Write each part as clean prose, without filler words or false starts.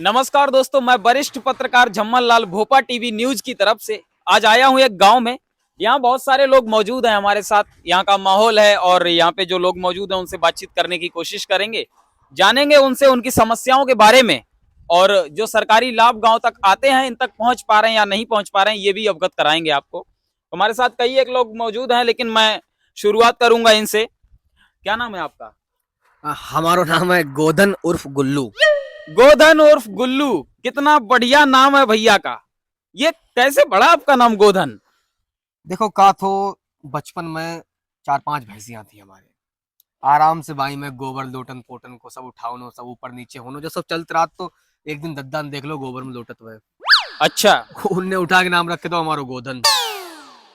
नमस्कार दोस्तों, मैं वरिष्ठ पत्रकार झम्मल लाल भोपा टीवी न्यूज की तरफ से आज आया हूं एक गांव में। यहाँ बहुत सारे लोग मौजूद हैं हमारे साथ। यहाँ का माहौल है और यहाँ पे जो लोग मौजूद हैं उनसे बातचीत करने की कोशिश करेंगे, जानेंगे उनसे उनकी समस्याओं के बारे में और जो सरकारी लाभ गांव तक आते हैं इन तक पहुंच पा रहे हैं या नहीं पहुंच पा रहे हैं ये भी अवगत कराएंगे आपको। हमारे साथ कई एक लोग मौजूद हैं, लेकिन मैं शुरुआत करूंगा इनसे। क्या नाम है आपका? हमारो नाम है गोधन उर्फ गुल्लू। गोधन उर्फ गुल्लू, कितना बढ़िया नाम है भैया का। ये कैसे बढ़ा आपका नाम गोधन? देखो का तो बचपन में 4-5 भैंसियां थी हमारे। आराम से भाई में गोबर लोटन पोटन को सब उठाओ सब ऊपर नीचे होनो जो सब चलत रात तो एक दिन दद्दान देख लो गोबर में लोटत हुए। अच्छा, उनने उठा के नाम रखे तो हमारो गोधन।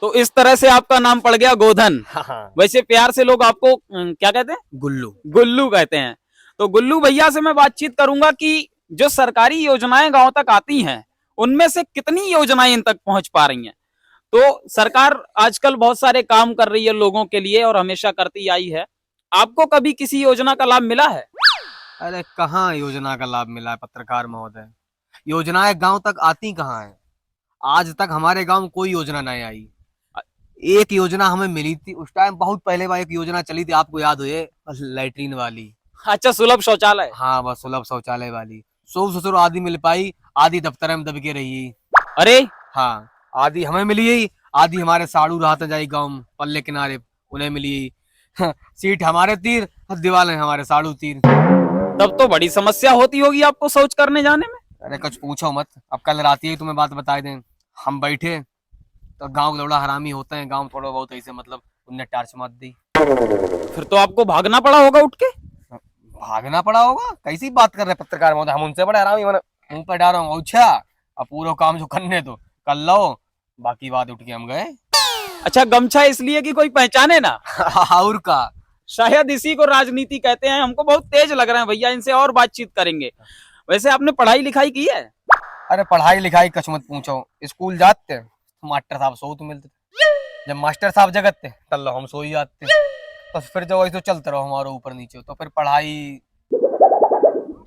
तो इस तरह से आपका नाम पड़ गया गोधन। हाँ। वैसे प्यार से लोग आपको क्या कहते हैं? गुल्लू। गुल्लू कहते हैं। तो गुल्लू भैया से मैं बातचीत करूंगा कि जो सरकारी योजनाएं गांव तक आती हैं उनमें से कितनी योजनाएं इन तक पहुंच पा रही हैं। तो सरकार आजकल बहुत सारे काम कर रही है लोगों के लिए और हमेशा करती आई है। आपको कभी किसी योजना का लाभ मिला है? अरे कहाँ योजना का लाभ मिला है पत्रकार महोदय। योजनाएं गांव तक आती कहाँ है। आज तक हमारे गांव में कोई योजना नहीं आई। एक योजना हमें मिली थी उस टाइम बहुत पहले बार एक योजना चली थी, आपको याद हो ये लैट्रीन वाली। अच्छा, सुलभ शौचालय। हाँ बस सुलभ शौचालय वाली। सौ ससुर आदि मिल पाई, आदि दफ्तर में दब के रही। अरे हाँ, आदि हमें मिली, आदि हमारे साड़ू रहा जाई गाँव में पल्ले किनारे उन्हें मिली। सीट हमारे तीर, दीवार हमारे साड़ू तीर। तब तो बड़ी समस्या होती होगी आपको शौच करने जाने में। अरे कुछ पूछो मत। अब कल रात ही तुम्हें बात बता दें, हम बैठे तो गांव के थोड़ा हरामी होते हैं, गांव थोड़ा बहुत ऐसे मतलब उनने टार्च मार दी। फिर तो आपको भागना पड़ा होगा उठ के। भागना पड़ा होगा? कैसी बात कर रहे पत्रकार महोदय, हम उनसे बड़े हरामी मुंह पे डाल रहा हूँ। अच्छा अब पूरा काम जो करने तो कर लो, बाकी बात उठ के हम गए। अच्छा, गमछा इसलिए कि कोई पहचाने ना। और का शायद इसी को राजनीति कहते हैं। हमको बहुत तेज लग रहे हैं भैया, इनसे और बातचीत करेंगे। वैसे आपने पढ़ाई लिखाई की है? अरे पढ़ाई लिखाई कछ मत पूछो। स्कूल जाते मास्टर साहब सो तो मिलते, जब मास्टर साहब जगते तब हम सो ही जाते। तो फिर जब वैसे चलते रहो हमारे ऊपर नीचे तो फिर पढ़ाई।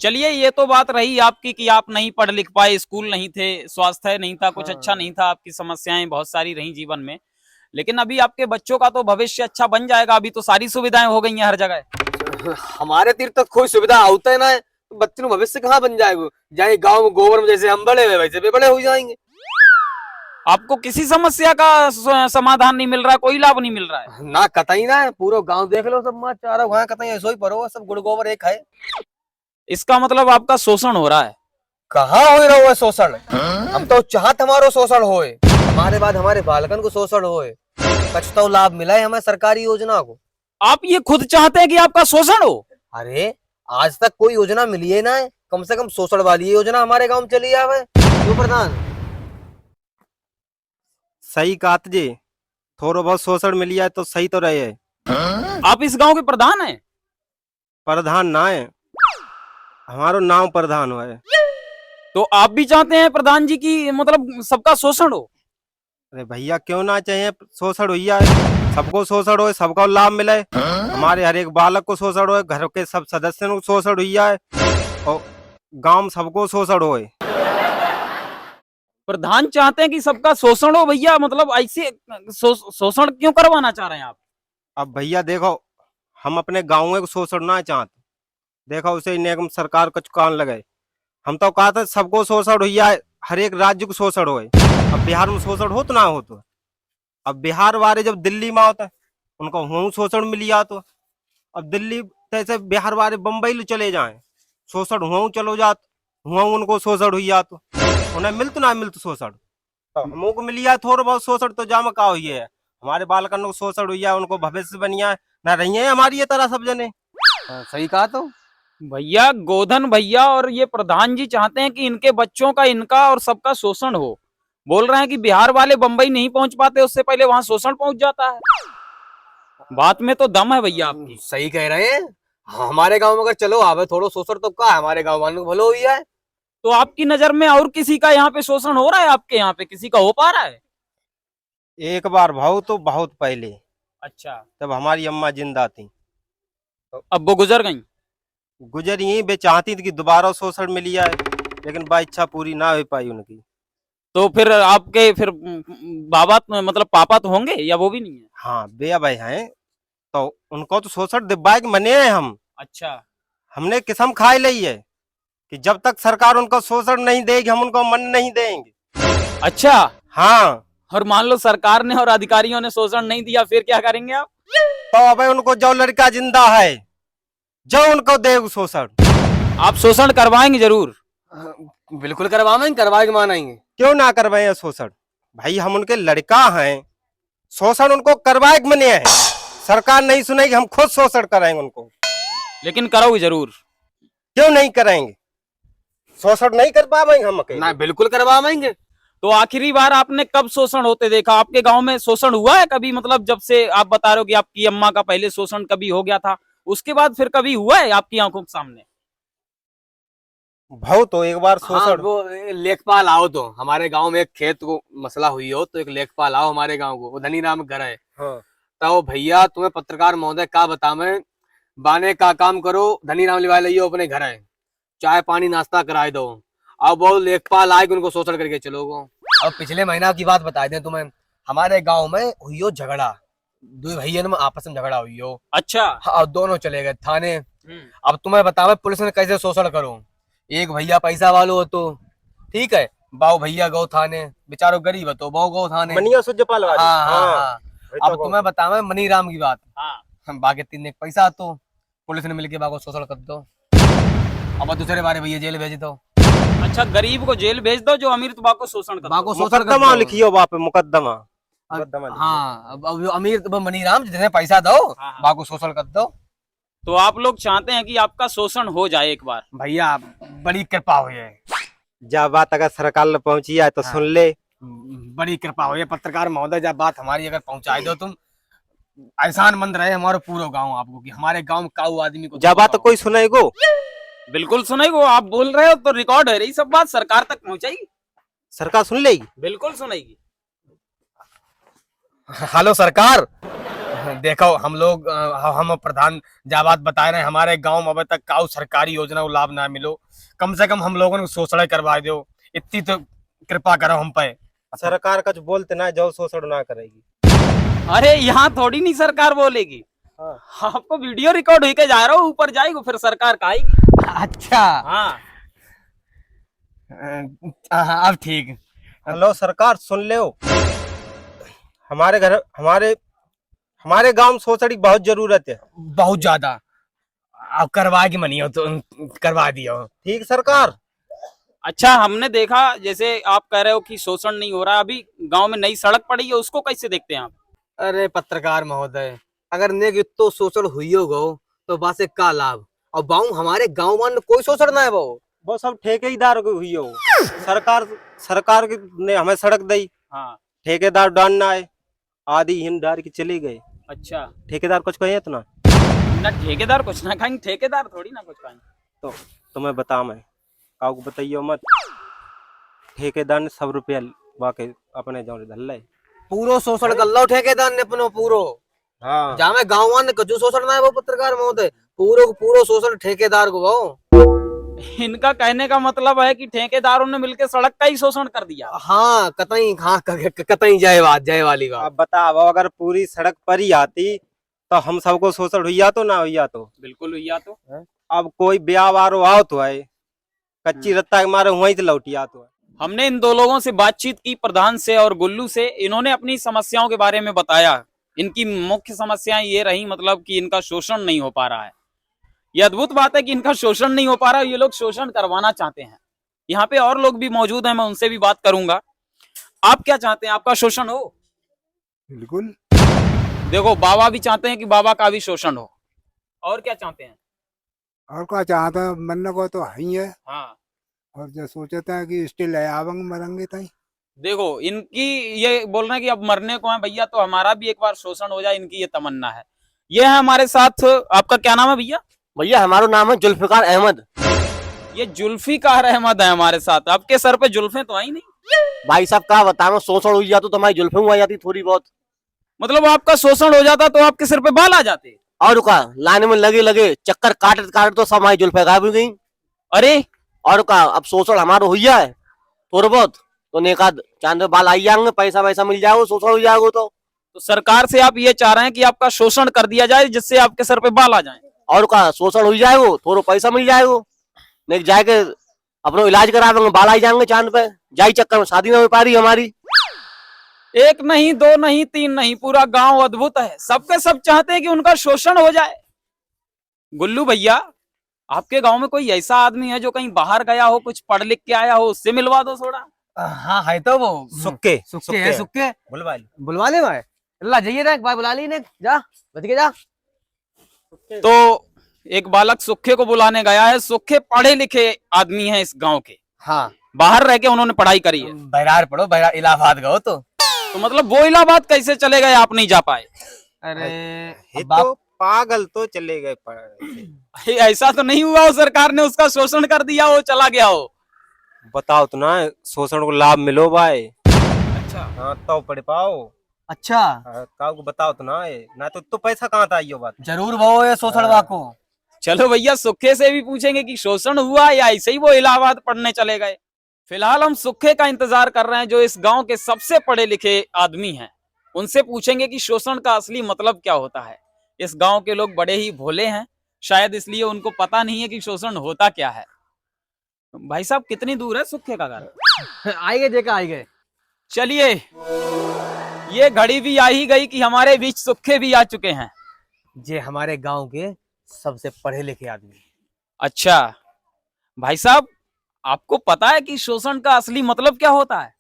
चलिए, ये तो बात रही आपकी कि आप नहीं पढ़ लिख पाए, स्कूल नहीं थे, स्वास्थ्य नहीं था, कुछ अच्छा नहीं था, आपकी समस्याएं बहुत सारी रही जीवन में। लेकिन अभी आपके बच्चों का तो भविष्य अच्छा बन जाएगा। अभी तो सारी सुविधाएं हो गई हैं हर जगह। हमारे तीर तक कोई सुविधा होता है ना, तो बच्चे भविष्य कहाँ बन जाएगा। जाए गाँव में गोबर में जैसे हम बड़े हुए वैसे भी बड़े हो जाएंगे। आपको किसी समस्या का समाधान नहीं मिल रहा, कोई लाभ नहीं मिल रहा है? ना कतई ना, पूरा गांव देख लो सब माँ चारों वहां कतई ऐसो ही परो सब गुड़ गोबर एक है। इसका मतलब आपका शोषण हो रहा है। कहाँ हो रहा है शोषण? हम तो चाहत हमारो शोषण होए, हमारे बाद हमारे बालकन को शोषण होए। कुछ तो लाभ मिला है हमें सरकारी योजना को। आप ये खुद चाहते हैं कि आपका शोषण हो? अरे आज तक कोई योजना मिली है ना, कम से कम शोषण वाली योजना हमारे गांव में चली आवे। क्यों प्रधान? सही कहा जी, थोड़ा बहुत शोषण मिल जाए तो सही तो रहे है। आप इस गांव के प्रधान हैं? प्रधान ना है, हमारो नाम प्रधान है। तो आप भी चाहते हैं प्रधान जी की मतलब सबका शोषण हो? अरे भैया क्यों ना चाहिए, शोषण हुई है, सबको शोषण हो, सबको लाभ मिले। हमारे हर एक बालक को शोषण हो, घर के सब सदस्यों को शोषण हुई है और गांव में सबको शोषण हो। प्रधान चाहते हैं कि सबका शोषण हो भैया, मतलब ऐसे शोषण क्यों करवाना चाह रहे हैं आप? अब भैया देखो, हम अपने गाँव को शोषण ना चाहते। देखो उसे निगम सरकार कुछ कान लगे। हम तो कहा था सबको शोषण हुई है, हर एक राज्य को शोषण हो। अब बिहार में शोषण हो तो ना हो तो, अब बिहार वाले जब दिल्ली में होता उनको वहाँ शोषण मिल जाता। अब दिल्ली जैसे बिहार वाले बम्बई ले चले जाए, शोषण वहाँ चलो जात, वहाँ उनको शोषण हुई जाता। उन्हें मिलत ना मिलत शोषण, तो हमको को मिल जाए थोड़ा बहुत शोषण तो जाम का हुई है। हमारे बालकन को शोषण हुई है, उनको भविष्य बनिया ना रही है हमारी ये तरह सब जने। सही कहा तो भैया गोधन भैया और ये प्रधान जी चाहते हैं कि इनके बच्चों का, इनका और सबका शोषण हो। बोल रहे हैं कि बिहार वाले बंबई नहीं पहुंच पाते, उससे पहले वहां शोषण पहुंच जाता है। बात में तो दम है भैया आपकी। सही कह रहे हैं। हमारे गांव में अगर चलो आवे थोड़ा शोषण तो का हमारे गांव वालों को भलो हुई है। तो आपकी नजर में और किसी का यहाँ पे शोषण हो रहा है? आपके यहाँ पे किसी का हो पा रहा है? एक बार भाव तो बहुत पहले, अच्छा, तब हमारी अम्मा जिंदा थी, अब वो गुजर गई। गुजरी वे चाहती थी कि दोबारा शोषण मिल जाए। लेकिन वह इच्छा पूरी ना हो पाई उनकी। तो फिर आपके फिर बाबा मतलब पापा तो होंगे या वो भी नहीं है? हाँ भैया भाई हैं, तो उनको तो शोषण दिवाए के मने हैं हम। अच्छा। हमने किस्म खाई ली है कि जब तक सरकार उनको शोषण नहीं देगी हम उनको मन नहीं देंगे। अच्छा, हाँ, और मान लो सरकार ने और अधिकारियों ने शोषण नहीं दिया, फिर क्या करेंगे आप? तो अब उनको जो लड़का जिंदा है जो उनको दे शोषण। आप शोषण करवाएंगे जरूर? बिल्कुल करवाएंगे, करवा के मानेंगे। क्यों ना करवाए शोषण? भाई हम उनके लड़का हैं, शोषण उनको करवाए के मने है। सरकार नहीं सुनेगी, हम खुद शोषण कराएंगे उनको। लेकिन करोगे जरूर? क्यों नहीं कराएंगे? शोषण नहीं कर पाएंगे हम अकेले। ना, बिल्कुल करवाएंगे। तो आखिरी बार आपने कब शोषण होते देखा? आपके गांव में शोषण हुआ है कभी? मतलब जब से आप बता रहे हो कि आपकी अम्मा का पहले शोषण कभी हो गया था, उसके बाद फिर कभी हुआ है आपकी आंखों के सामने? भाव तो एक बार हाँ, शोषण वो लेखपाल आओ तो हमारे गांव में एक खेत को मसला हुई हो तो एक लेखपाल आओ हमारे गांव को, वो धनी राम घर है। हाँ। तो भैया तुम्हें पत्रकार महोदय का बता मैं, बाने का काम करो, धनी राम लिवा लियो अपने घर है, चाय पानी नाश्ता कराए दो। अब वो लेखपाल आए उनको शोषण करके चलो गो। अब पिछले महीना की बात बता दें तुम्हें, हमारे गांव में हुई हो झगड़ा, दो भैया में आपस में झगड़ा हुई हो। अच्छा। हाँ, दोनों चले गए थाने। अब तुम्हें बताओ पुलिस ने कैसे शोषण करो। एक भैया पैसा वालो हो तो ठीक है, बाऊ भैया गौ थाने, बेचारो गरीब है तो बाऊ गौ थाने। मनिया सुजपाल वाले। हाँ हाँ हाँ। तो अब तुम्हें बतावे मनी राम की बात, हाँ। हम बाकी तीन एक पैसा तो पुलिस ने मिलके बागो शोषण कर दो। अब दूसरे बारे भैया जेल भेज दो। अच्छा, गरीब को जेल भेज दो, जो अमीर तो बाको शोषण कर बाको दो। शोषण कर मुकदमा दो। लिखियो वहाँ पे, मुकदमा। हाँ, अब अमीर तो मनी राम जितने पैसा दो हाँ। बाको शोषण कर दो। तो आप लोग चाहते हैं कि आपका शोषण हो जाए एक बार? भैया बड़ी कृपा हुई है, जब बात अगर सरकार में पहुंची है तो हाँ। सुन ले। बड़ी कृपा हुई है पत्रकार महोदय, जब बात हमारी अगर पहुंचाई दो तुम, एहसान मंद रहे हमारे पूरा गांव आपको कि हमारे गांव में काऊ आदमी को जब बात कोई सुनेगो। बिल्कुल सुनेगी। आप बोल रहे हो तो रिकॉर्ड है, रही सब बात सरकार तक पहुंचाई, सरकार सुन लेगी। बिल्कुल सुनेगी। हेलो सरकार, देखो हम लोग हम प्रधान जब बात बता रहे हैं, हमारे गांव में अभी तक काऊ सरकारी योजना को लाभ ना मिलो, कम से कम हम लोगों को शोषण करवा दो, इतनी तो कृपा करो हम पे। सरकार कुछ बोलते ना जो शोषण ना करेगी। अरे यहाँ थोड़ी नहीं सरकार बोलेगी, हाँ। आपको वीडियो रिकॉर्ड होके जा रहा हो, ऊपर जाएगी फिर सरकार कहेगी। अच्छा हाँ। अब ठीक। हेलो सरकार सुन ले, हमारे घर हमारे गांव में शोषण की बहुत जरूरत है। बहुत ज्यादा, अब करवा के मनी हो तो करवा दियो। ठीक सरकार। अच्छा, हमने देखा जैसे आप कह रहे हो कि शोषण नहीं हो रहा, अभी गांव में नई सड़क पड़ी है, उसको कैसे देखते हैं आप? अरे पत्रकार महोदय, अगर नेक तो शोषण हुई हो तो बस एक का लाभ, और बाऊ हमारे गांव में कोई शोषण ना है वो सब ठेकेदार को हुई हो। सरकार ने हमें सड़क दी, हाँ। ठेकेदार डालना है, आधी हिंदार की चले गए। अच्छा, ठेकेदार कुछ कहे तो ना ठेकेदार कुछ ना खाएंगे, ठेकेदार थोड़ी ना कुछ खाएंगे। तो तुम्हें बता, मैं काऊ को बताइयो मत। ठेकेदार ने 100 रुपया वाके अपने जान धल पूरो शोषण कर लो ठेकेदार ने अपनो पूरो। हाँ। जहाँ में गाँव वाले कजू शोषण ना है वो पत्रकार महोदय, पूरो शोषण ठेकेदार को वो। इनका कहने का मतलब है कि ठेकेदारों ने मिलकर सड़क का ही शोषण कर दिया। हाँ कतई जय वाली बात। अब बताओ, अगर पूरी सड़क पर ही आती तो हम सबको शोषण हुई तो ना हुई तो? बिल्कुल हुई तो। अब कोई ब्याह वारो आओ तो है, कच्ची रत्ता के मारे वहीं से लौटी आ तो है। हमने इन दो लोगों से बातचीत की, प्रधान से और गुल्लू से। इन्होंने अपनी समस्याओं के बारे में बताया। इनकी मुख्य समस्याएं ये रही, मतलब कि इनका शोषण नहीं हो पा रहा है। ये अद्भुत बात है कि इनका शोषण नहीं हो पा रहा है, ये लोग शोषण करवाना चाहते हैं। यहाँ पे और लोग भी मौजूद हैं, मैं उनसे भी बात करूंगा। आप क्या चाहते हैं, आपका शोषण हो? बिल्कुल। देखो, बाबा भी चाहते हैं कि बाबा का भी शोषण हो। और क्या चाहते हैं? और क्या चाहते हैं, मरने को तो है ही है। हाँ। और जो सोचते हैं कि स्टिल है आवांग मरेंगे तई। देखो, इनकी ये बोल रहे हैं कि अब मरने को है भैया, तो हमारा भी एक बार शोषण हो जाए, इनकी ये तमन्ना है। ये है हमारे साथ। आपका क्या नाम है भैया? भैया हमारा नाम है जुल्फिकार अहमद। ये जुल्फिकार अहमद है हमारे साथ। आपके सर पे जुल्फे तो आई नहीं? भाई साहब का बताओ, शोषण हो जाता तो हमारी जुल्फे हुआ जाती थोड़ी बहुत। मतलब आपका शोषण हो जाता तो आपके सिर पे बाल आ जाते? और रुका लाइन में लगे चक्कर काटते काटते तो सब हमारी जुल्फे गायब हो गई। अरे, और का अब शोषण हमारा हो है थोड़ा बहुत, तो नेकाद चांद बाल आई जाएंगे, पैसा वैसा मिल जाएगा, शोषण हो जाएगा तो सरकार से आप ये चाह रहे हैं कि आपका शोषण कर दिया जाए जिससे आपके सर पे बाल आ जाएं। और का शोषण हो जाएगा, थोड़ा पैसा मिल जाएगा, नहीं जाके अपना इलाज करावेंगे, बाल आई जाएंगे चांद पे, जाई चक्कर में शादी ना हो पा रही हमारी। एक नहीं, दो नहीं, तीन नहीं, पूरा गांव अद्भुत है, सबके सब चाहते हैं कि उनका शोषण हो जाए। गुल्लू भैया, आपके गांव में कोई ऐसा आदमी है जो कहीं बाहर गया हो, कुछ पढ़ लिख के आया हो, उससे मिलवा दो थोड़ा। हाँ है तो वो सुक्के सुक्के है, सुक्के बुलवा ली। बुलवा ले भाई, अल्लाह जाइए ना, एक बार बुला ली ने, जा बच के जा। तो एक बालक सुक्खे को बुलाने गया है। सुक्खे पढ़े लिखे आदमी हैं इस गांव के, हाँ बाहर रह के उन्होंने पढ़ाई करी है। बहरार पढ़ो, बहरार इलाहाबाद गए तो मतलब वो इलाहाबाद कैसे चले गए, आप नहीं जा पाए? अरे ये अब बाप तो पागल तो चले गए पढ़। ऐसा तो नहीं हुआ हो सरकार ने उसका शोषण कर दिया हो, चला गया हो? बताओ तो ना, शोषण को लाभ मिलो भाई। अच्छा, हाँ तो पढ़ पाओ। अच्छा काऊ को बताओ तो ना, ये ना तो पैसा कहाँ था ये बात। जरूर वो ये शोषण वाको। चलो भैया, सुक्खे से भी पूछेंगे कि शोषण हुआ या ऐसे ही वो इलाहाबाद पढ़ने चले गए। फिलहाल हम सुक्खे का इंतजार कर रहे हैं, जो इस गांव के सबसे पढ़े लिखे आदमी हैं। उनसे पूछेंगे कि शोषण का असली मतलब क्या होता है। इस गांव के लोग बड़े ही भोले हैं, शायद इसलिए उनको पता नहीं है कि शोषण होता क्या है। भाई साहब, कितनी दूर है सुक्खे का घर? आएंगे देखा आएंगे। चलिए, ये घड़ी भी आ ही गई कि हमारे बीच सुक्खे भी आ चुके हैं। ये हमारे गांव के सबसे पढ़े लिखे आदमी। अच्छा भाई साहब, आपको पता है कि शोषण का असली मतलब क्या होता है?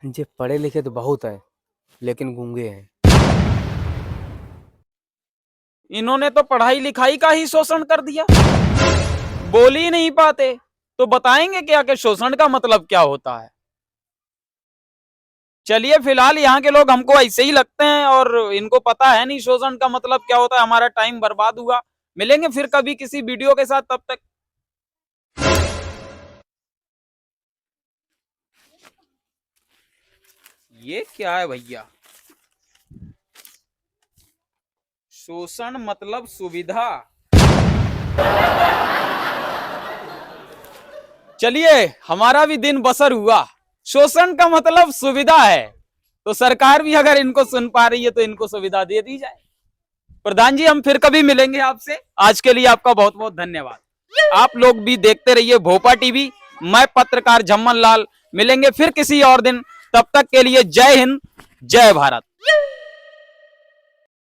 जे पढ़े लिखे तो बहुत है, लेकिन गूंगे हैं। इन्होंने तो पढ़ाई लिखाई का ही शोषण कर दिया, बोल ही नहीं पाते। तो बताएंगे क्या कि शोषण का मतलब क्या होता है? चलिए, फिलहाल यहाँ के लोग हमको ऐसे ही लगते हैं और इनको पता है नहीं शोषण का मतलब क्या होता है। हमारा टाइम बर्बाद हुआ। मिलेंगे फिर कभी किसी वीडियो के साथ, तब तक। ये क्या है भैया? शोषण मतलब सुविधा। चलिए, हमारा भी दिन बसर हुआ। शोषण का मतलब सुविधा है, तो सरकार भी अगर इनको सुन पा रही है तो इनको सुविधा दे दी जाए। प्रधान जी, हम फिर कभी मिलेंगे आपसे। आज के लिए आपका बहुत बहुत धन्यवाद। आप लोग भी देखते रहिए भोपा टीवी। मैं पत्रकार झम्मन लाल, मिलेंगे फिर किसी और दिन। तब तक के लिए जय हिंद, जय भारत।